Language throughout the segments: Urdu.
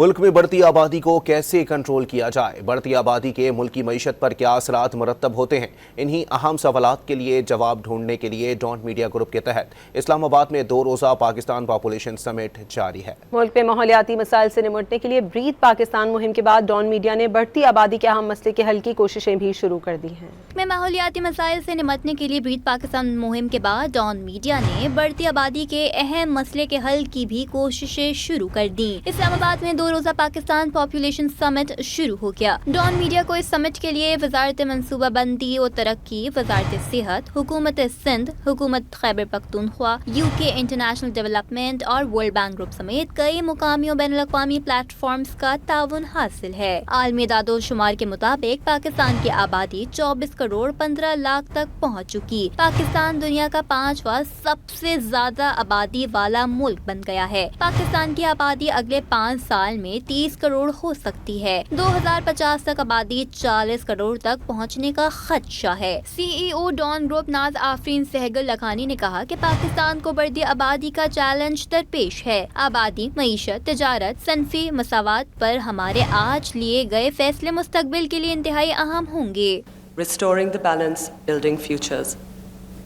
ملک میں بڑھتی آبادی کو کیسے کنٹرول کیا جائے؟ بڑھتی آبادی کے ملکی معیشت پر کیا اثرات مرتب ہوتے ہیں؟ انہی اہم سوالات کے لیے جواب ڈھونڈنے کے لیے ڈان میڈیا گروپ کے تحت اسلام آباد میں 2 روزہ پاکستان پاپولیشن سمٹ جاری ہے۔ ملک میں ماحولیاتی مسائل سے نمٹنے کے لیے بریتھ پاکستان مہم کے بعد ڈان میڈیا نے بڑھتی آبادی کے اہم مسئلے کے حل کی کوششیں بھی شروع کر دی ہیں۔ میں ماحولیاتی مسائل سے نمٹنے کے لیے بریتھ پاکستان مہم کے بعد ڈان میڈیا نے بڑھتی آبادی کے اہم مسئلے کے حل کی بھی کوششیں شروع کر دیں۔ اسلام آباد میں 2 روزہ پاکستان پاپولیشن سمٹ شروع ہو گیا۔ ڈان میڈیا کو اس سمٹ کے لیے وزارت منصوبہ بندی و ترقی، وزارت صحت، حکومت سندھ، حکومت Khyber Pakhtunkhwa, UK international development اور ورلڈ بینک گروپ سمیت کئی مقامی و بین الاقوامی پلیٹ فارمز کا تعاون حاصل ہے۔ عالمی اعداد و شمار کے مطابق پاکستان کی آبادی 24 کروڑ 15 لاکھ تک پہنچ چکی۔ پاکستان دنیا کا 5واں سب سے زیادہ آبادی والا ملک بن گیا ہے۔ پاکستان کی آبادی اگلے 5 سال میں 30 کروڑ ہو سکتی ہے۔ 2050 تک آبادی 40 کروڑ تک پہنچنے کا خدشہ ہے۔ CEO ڈان گروپ ناز آفرین سہگل لکھانی نے کہا کہ پاکستان کو بڑھتی آبادی کا چیلنج درپیش ہے۔ آبادی، معیشت، تجارت، صنفی مساوات پر ہمارے آج لیے گئے فیصلے مستقبل کے لیے انتہائی اہم ہوں گے۔ Restoring the balance, building futures.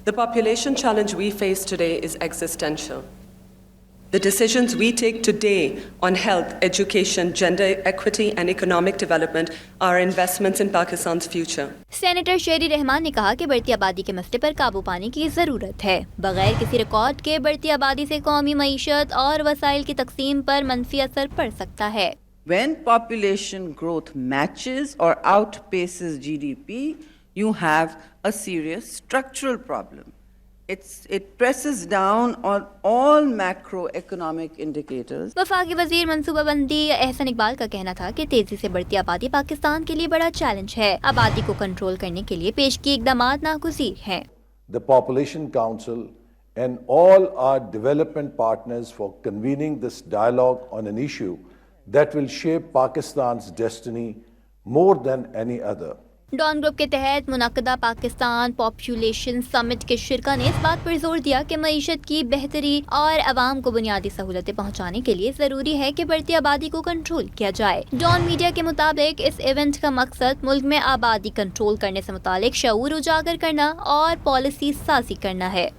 The population challenge we face today is existential. The decisions we take today on health, education, gender equity and economic development are investments in Pakistan's future. Senator Sherry Rehman نے کہا کہ بڑھتی آبادی کے مسئلے پر قابو پانے کی ضرورت ہے۔ بغیر کسی ریکارڈ کے بڑھتی آبادی سے قومی معیشت اور وسائل کی تقسیم پر منفی اثر پڑ سکتا ہے۔ When population growth matches or outpaces GDP, you have a serious structural problem. It presses down on all macroeconomic indicators. وفاقی وزیر منصوبہ بندی احسن اقبال کا کہنا تھا کہ تیزی سے بڑھتی آبادی پاکستان کے لیے بڑا چیلنج ہے۔ آبادی کو کنٹرول کرنے کے لیے پیش کیے اقدامات ناگزیر ہیں۔ The Population Council and all our development partners for convening this dialogue on an issue that will shape Pakistan's destiny more than any other. Dawn group کے تحت منعقدہ پاکستان پاپولیشن سمٹ کے شرکا نے اس بات پر زور دیا کہ معیشت کی بہتری اور عوام کو بنیادی سہولتیں پہنچانے کے لیے ضروری ہے کہ بڑھتی آبادی کو کنٹرول کیا جائے۔ ڈان میڈیا کے مطابق اس ایونٹ کا مقصد ملک میں آبادی کنٹرول کرنے سے متعلق شعور اجاگر کرنا اور پالیسی سازی کرنا ہے۔